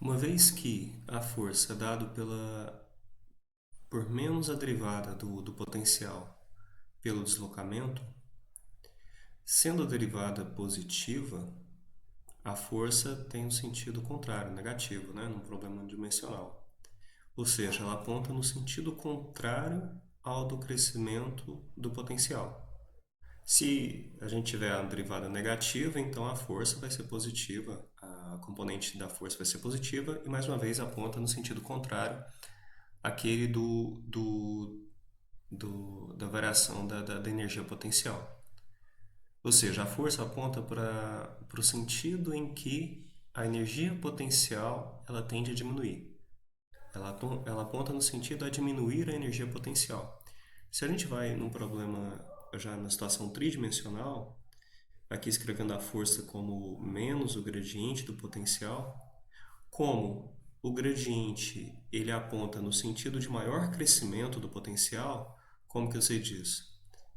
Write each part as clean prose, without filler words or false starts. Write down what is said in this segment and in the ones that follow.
Uma vez que a força é dada por menos a derivada do potencial pelo deslocamento, sendo a derivada positiva, a força tem um sentido contrário, negativo, né, num problema dimensional. Ou seja, ela aponta no sentido contrário ao do crescimento do potencial. Se a gente tiver a derivada negativa, então a força vai ser positiva, a componente da força vai ser positiva e mais uma vez aponta no sentido contrário àquele da variação da energia potencial. Ou seja, a força aponta para o sentido em que a energia potencial ela tende a diminuir. Ela aponta no sentido a diminuir a energia potencial. Se a gente vai num problema já na situação tridimensional, aqui escrevendo a força como menos o gradiente do potencial, como o gradiente ele aponta no sentido de maior crescimento do potencial, como que eu sei disso?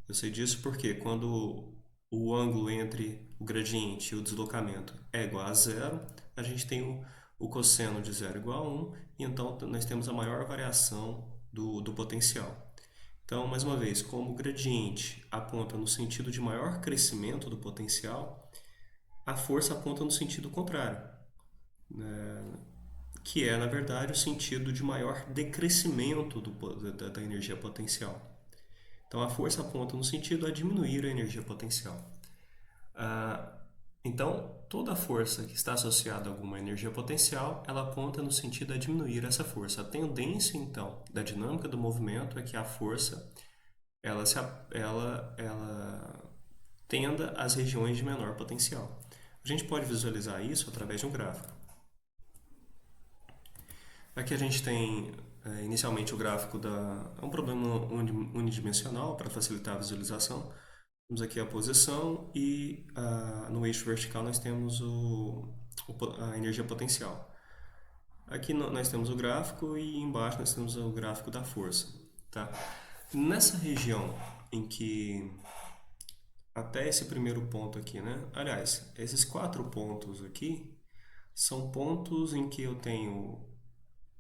Eu sei disso porque quando o ângulo entre o gradiente e o deslocamento é igual a zero, a gente tem o cosseno de zero igual a 1, e então nós temos a maior variação do potencial. Então, mais uma vez, como o gradiente aponta no sentido de maior crescimento do potencial, a força aponta no sentido contrário, que é, na verdade, o sentido de maior decrescimento da energia potencial. Então, a força aponta no sentido a diminuir a energia potencial. Ah, então, toda força que está associada a alguma energia potencial, ela aponta no sentido a diminuir essa força. A tendência, então, da dinâmica do movimento é que a força ela, se, ela tenda às regiões de menor potencial. A gente pode visualizar isso através de um gráfico. Aqui a gente tem inicialmente o gráfico é um problema unidimensional para facilitar a visualização. Temos aqui a posição e no eixo vertical nós temos a energia potencial. Aqui nós temos o gráfico e embaixo nós temos o gráfico da força. Tá? Nessa região em que até esse primeiro ponto aqui, né? Aliás, esses quatro pontos aqui são pontos em que eu tenho,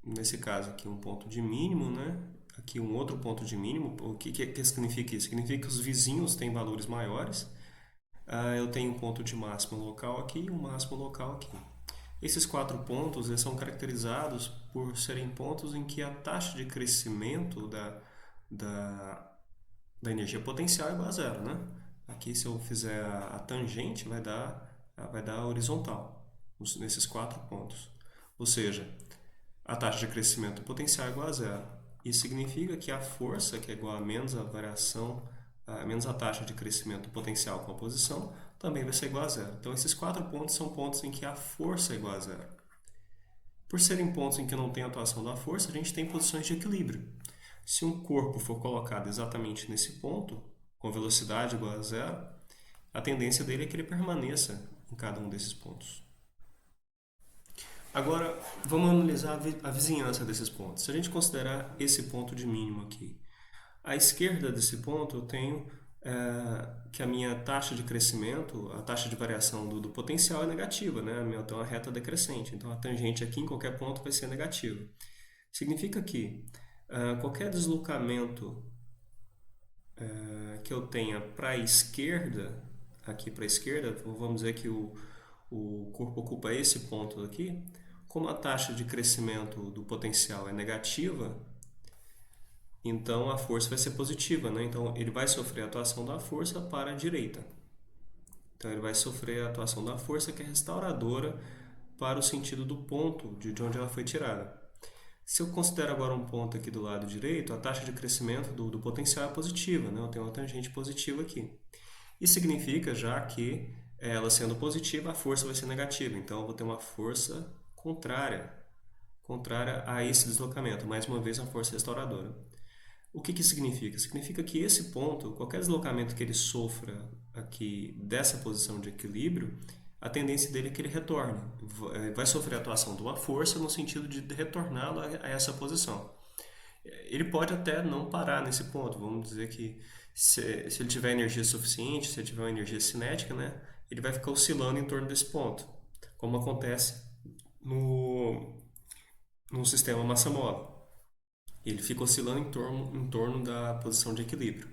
nesse caso aqui, um ponto de mínimo, né? Aqui um outro ponto de mínimo. O que significa isso? Significa que os vizinhos têm valores maiores. Eu tenho um ponto de máximo local aqui e um máximo local aqui. Esses quatro pontos eles são caracterizados por serem pontos em que a taxa de crescimento da, da energia potencial é igual a zero, né? Aqui, se eu fizer a tangente, vai dar a horizontal nesses quatro pontos. Ou seja, a taxa de crescimento potencial é igual a zero. Isso significa que a força, que é igual a menos a variação, menos a taxa de crescimento potencial com a posição, também vai ser igual a zero. Então, esses quatro pontos são pontos em que a força é igual a zero. Por serem pontos em que não tem atuação da força, a gente tem posições de equilíbrio. Se um corpo for colocado exatamente nesse ponto, com velocidade igual a zero, a tendência dele é que ele permaneça em cada um desses pontos. Agora, vamos analisar a vizinhança desses pontos. Se a gente considerar esse ponto de mínimo aqui, à esquerda desse ponto eu tenho que a minha taxa de crescimento, a taxa de variação do potencial é negativa, né? Eu tenho uma reta decrescente, então a tangente aqui em qualquer ponto vai ser negativa. Significa que qualquer deslocamento que eu tenha para a esquerda, aqui para a esquerda, vamos dizer que o corpo ocupa esse ponto aqui, como a taxa de crescimento do potencial é negativa, então a força vai ser positiva, né? Então ele vai sofrer a atuação da força para a direita. Então ele vai sofrer a atuação da força que é restauradora para o sentido do ponto de onde ela foi tirada. Se eu considero agora um ponto aqui do lado direito, a taxa de crescimento do potencial é positiva, né? Eu tenho uma tangente positiva aqui. Isso significa já que ela sendo positiva, a força vai ser negativa. Então eu vou ter uma força contrária a esse deslocamento. Mais uma vez, a força restauradora. O que isso significa? Significa que esse ponto, qualquer deslocamento que ele sofra aqui dessa posição de equilíbrio, a tendência dele é que ele retorne. Vai sofrer a atuação de uma força no sentido de retorná-lo a essa posição. Ele pode até não parar nesse ponto. Vamos dizer que se ele tiver energia suficiente, se ele tiver uma energia cinética, né, ele vai ficar oscilando em torno desse ponto, como acontece no, no sistema massa móvel. Ele fica oscilando em torno da posição de equilíbrio.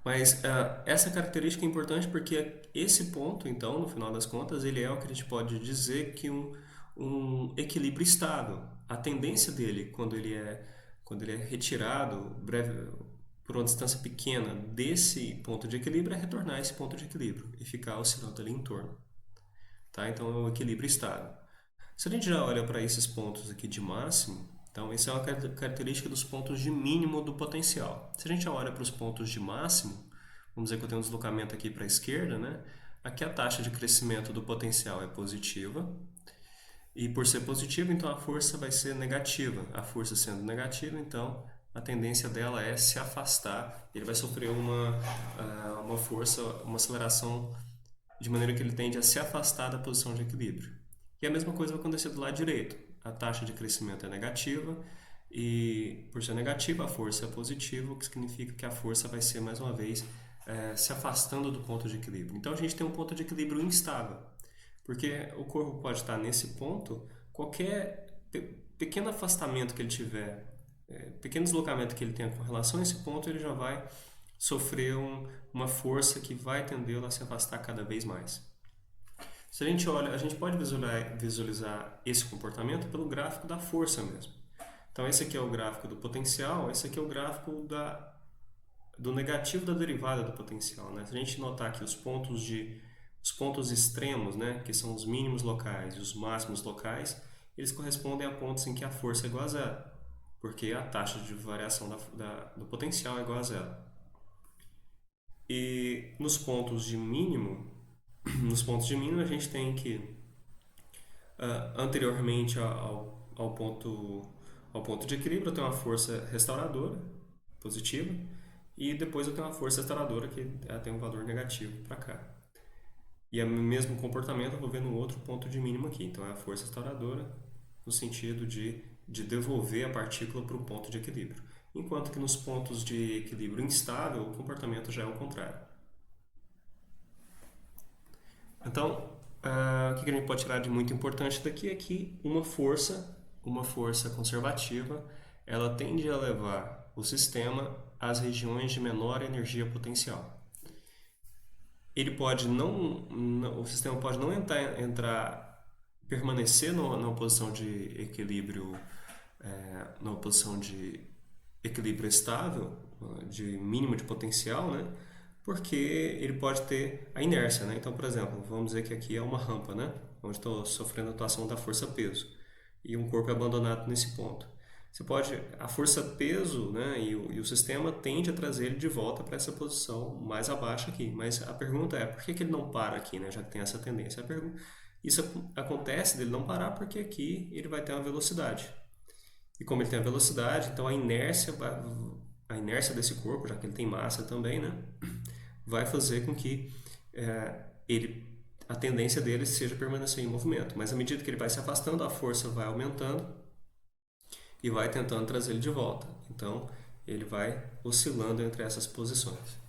Mas essa característica é importante porque esse ponto, então, no final das contas, ele é o que a gente pode dizer que um equilíbrio estável. A tendência dele, quando ele é retirado por uma distância pequena desse ponto de equilíbrio, é retornar a esse ponto de equilíbrio e ficar oscilando ali em torno. Tá? Então, é um equilíbrio estável. Se a gente já olha para esses pontos aqui de máximo, então essa é uma característica dos pontos de mínimo do potencial. Se a gente já olha para os pontos de máximo, vamos dizer que eu tenho um deslocamento aqui para a esquerda, né? Aqui a taxa de crescimento do potencial é positiva, e por ser positiva, então a força vai ser negativa. A força sendo negativa, então a tendência dela é se afastar. Ele vai sofrer uma força, uma aceleração de maneira que ele tende a se afastar da posição de equilíbrio. E a mesma coisa vai acontecer do lado direito. A taxa de crescimento é negativa e, por ser negativa, a força é positiva, o que significa que a força vai ser, mais uma vez, se afastando do ponto de equilíbrio. Então, a gente tem um ponto de equilíbrio instável, porque o corpo pode estar nesse ponto, qualquer pequeno afastamento que ele tiver, pequeno deslocamento que ele tenha com relação a esse ponto, ele já vai sofrer uma força que vai tendê-lo a se afastar cada vez mais. Se a gente olha, a gente pode visualizar esse comportamento pelo gráfico da força mesmo. Então, esse aqui é o gráfico do potencial, esse aqui é o gráfico do negativo da derivada do potencial. Né? Se a gente notar aqui os pontos extremos, né, que são os mínimos locais e os máximos locais, eles correspondem a pontos em que a força é igual a zero, porque a taxa de variação do potencial é igual a zero. E nos pontos de mínimo, a gente tem que anteriormente ao ponto de equilíbrio, eu tenho uma força restauradora positiva e depois eu tenho uma força restauradora que tem um valor negativo para cá. E é o mesmo comportamento eu vou ver no outro ponto de mínimo aqui. Então é a força restauradora no sentido de devolver a partícula para o ponto de equilíbrio. Enquanto que nos pontos de equilíbrio instável o comportamento já é o contrário. Então, o que a gente pode tirar de muito importante daqui é que uma força conservativa, ela tende a levar o sistema às regiões de menor energia potencial. Ele pode o sistema pode não permanecer numa posição de equilíbrio, numa posição de equilíbrio estável, de mínimo de potencial, né? Porque ele pode ter a inércia, né? Então, por exemplo, vamos dizer que aqui é uma rampa, né? Onde estou sofrendo a atuação da força-peso e um corpo é abandonado nesse ponto. A força-peso, né, e o sistema tende a trazer ele de volta para essa posição mais abaixo aqui. Mas a pergunta é, por que ele não para aqui, né, já que tem essa tendência? Isso acontece dele não parar porque aqui ele vai ter uma velocidade. E como ele tem a velocidade, então a inércia desse corpo, já que ele tem massa também, né, vai fazer com que a tendência dele seja permanecer em movimento. Mas à medida que ele vai se afastando, a força vai aumentando e vai tentando trazer ele de volta. Então, ele vai oscilando entre essas posições.